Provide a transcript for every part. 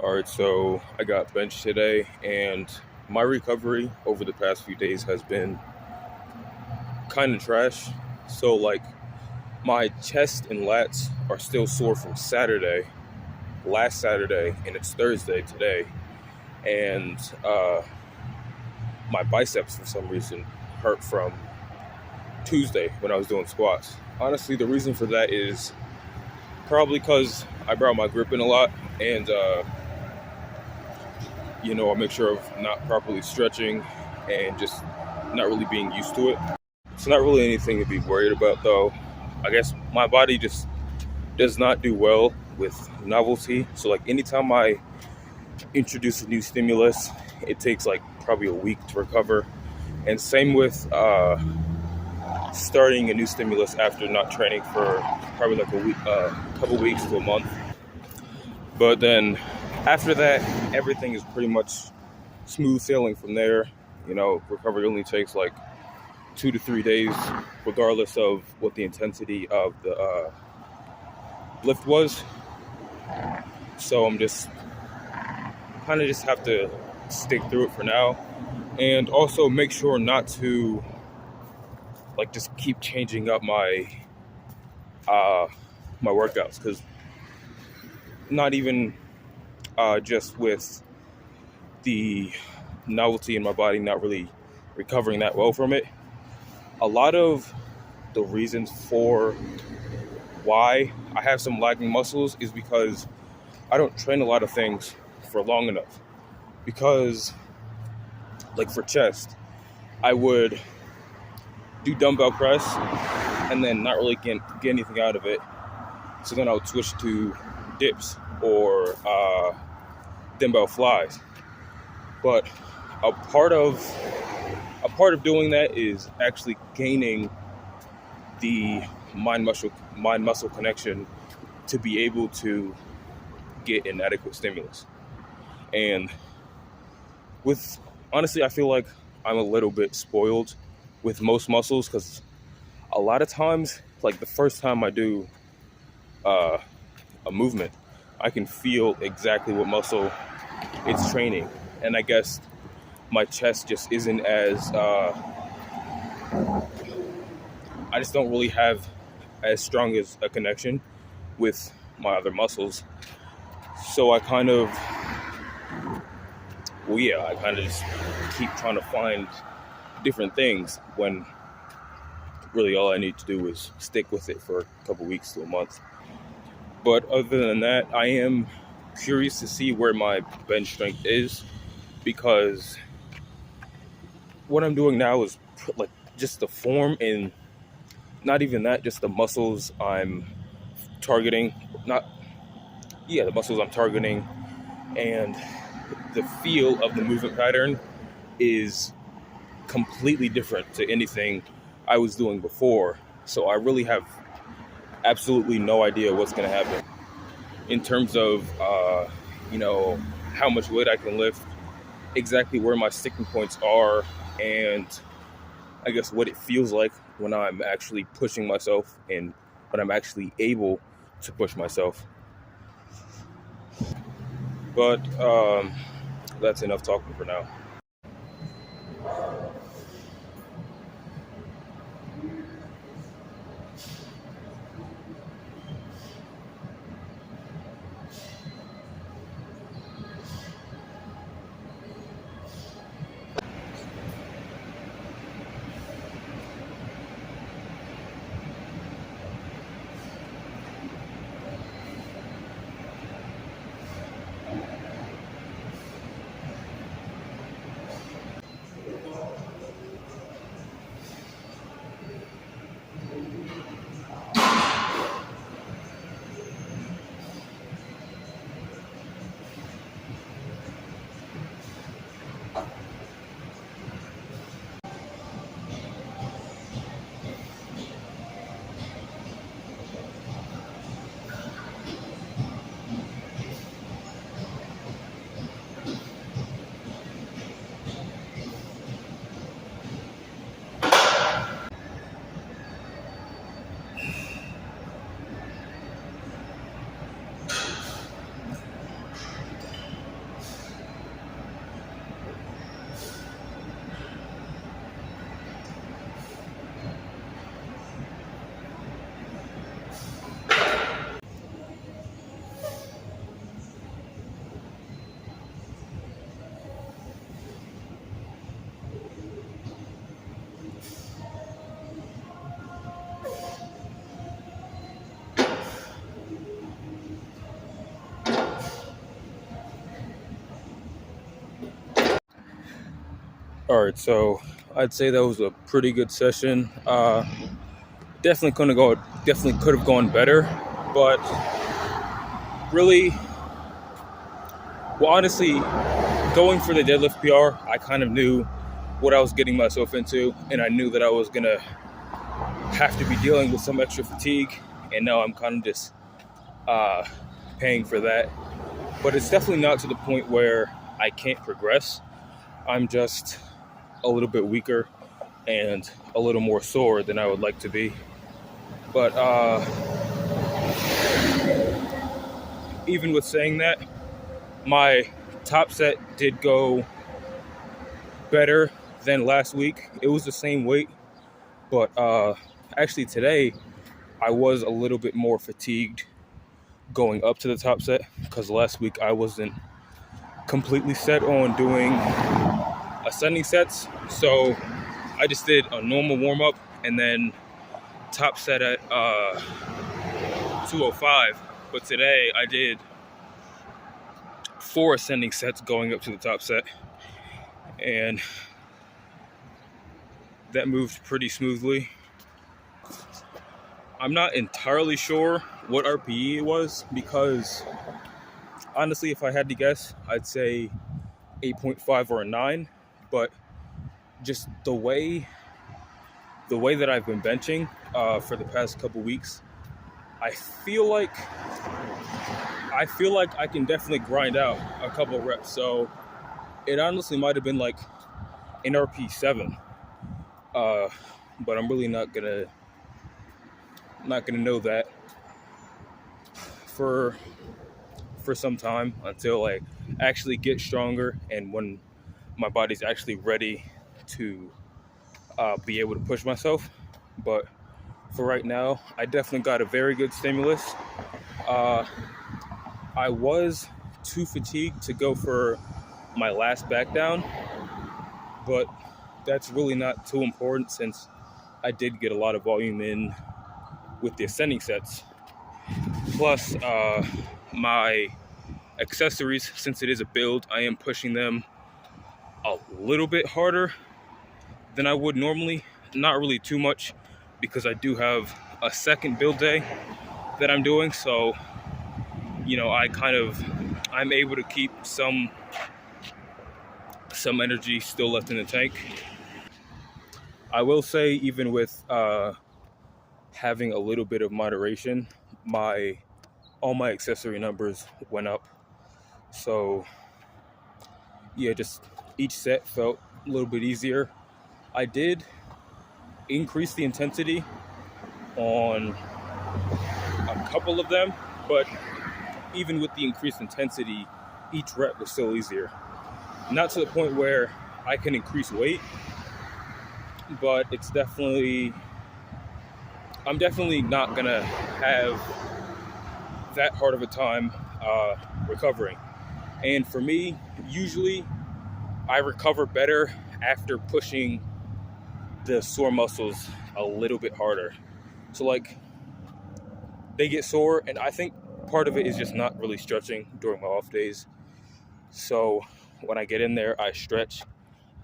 All right, so I got benched today, and my recovery over the past few days has been kind of trash. So, like, my chest and lats are still sore from Saturday, last Saturday, and it's Thursday today. And my biceps, for some reason, hurt from Tuesday when I was doing squats. Honestly, the reason for that is probably because I brought my grip in a lot, and I make sure of not properly stretching and just not really being used to it. It's not really anything to be worried about, though. I guess my body just does not do well with novelty. So, like, anytime I introduce a new stimulus, it takes like probably a week to recover. And same with starting a new stimulus after not training for probably like a week, couple weeks to a month. But then after that, everything is pretty much smooth sailing from there. Recovery only takes like 2 to 3 days, regardless of what the intensity of the lift was. So I'm just kind of just have to stick through it for now, and also make sure not to like just keep changing up my workouts, because not even just with the novelty in my body not really recovering that well from it. A lot of the reasons for why I have some lagging muscles is because I don't train a lot of things for long enough. Because, like, for chest, I would do dumbbell press and then not really get anything out of it. So then I would switch to dips or dumbbell flies. But a part of doing that is actually gaining the mind muscle connection to be able to get an adequate stimulus. And honestly, I feel like I'm a little bit spoiled with most muscles, because a lot of times, like the first time I do a movement, I can feel exactly what muscle it's training. And I guess my chest just isn't as, I just don't really have as strong as a connection with my other muscles. So I kind of just keep trying to find different things, when really all I need to do is stick with it for a couple weeks to a month. But other than that, I am curious to see where my bench strength is, because what I'm doing now is like just the form, and not even that, just the muscles I'm targeting. The muscles I'm targeting, and the feel of the movement pattern is completely different to anything I was doing before. So I really have absolutely no idea what's going to happen in terms of, how much weight I can lift, exactly where my sticking points are, and I guess what it feels like when I'm actually pushing myself and when I'm actually able to push myself. But that's enough talking for now. All right, so I'd say that was a pretty good session. Definitely could have gone better, but really, well, honestly, going for the deadlift PR, I kind of knew what I was getting myself into, and I knew that I was gonna have to be dealing with some extra fatigue, and now I'm kind of just paying for that. But it's definitely not to the point where I can't progress. I'm just a little bit weaker and a little more sore than I would like to be. But even with saying that, my top set did go better than last week. It was the same weight, but actually today I was a little bit more fatigued going up to the top set because last week I wasn't completely set on doing ascending sets. So I just did a normal warm-up and then top set at 205. But today I did 4 ascending sets going up to the top set, and that moved pretty smoothly. I'm not entirely sure what RPE it was because honestly, if I had to guess, I'd say 8.5 or a 9, but just the way that I've been benching for the past couple weeks, I feel like I can definitely grind out a couple reps. So it honestly might have been like an RP 7, but I'm really not gonna know that for some time until I actually get stronger and when my body's actually ready to be able to push myself. But for right now, I definitely got a very good stimulus. I was too fatigued to go for my last back down, but that's really not too important since I did get a lot of volume in with the ascending sets. Plus, my accessories, since it is a build, I am pushing them a little bit harder than I would normally. Not really too much because I do have a second build day that I'm doing. So, I'm able to keep some energy still left in the tank. I will say, even with having a little bit of moderation, all my accessory numbers went up. So yeah, just each set felt a little bit easier. I did increase the intensity on a couple of them, but even with the increased intensity, each rep was still easier. Not to the point where I can increase weight, but I'm definitely not gonna have that hard of a time recovering. And for me, usually I recover better after pushing the sore muscles a little bit harder. So like, they get sore, and I think part of it is just not really stretching during my off days. So when I get in there, I stretch,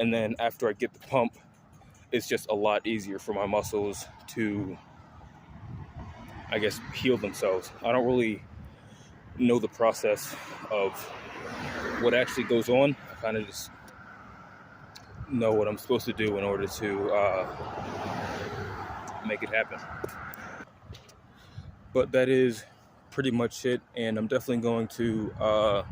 and then after I get the pump, it's just a lot easier for my muscles to, I guess, heal themselves. I don't really know the process of what actually goes on. I kind of just know what I'm supposed to do in order to make it happen. But that is pretty much it, and I'm definitely going to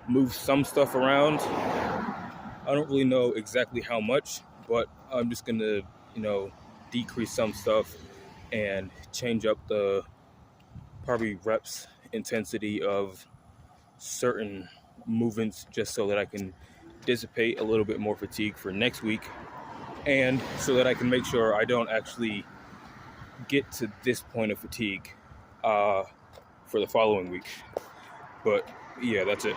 move some stuff around. I don't really know exactly how much, but I'm just gonna, decrease some stuff and change up the probably reps intensity of certain movements just so that I can dissipate a little bit more fatigue for next week, and so that I can make sure I don't actually get to this point of fatigue for the following week. But yeah, that's it.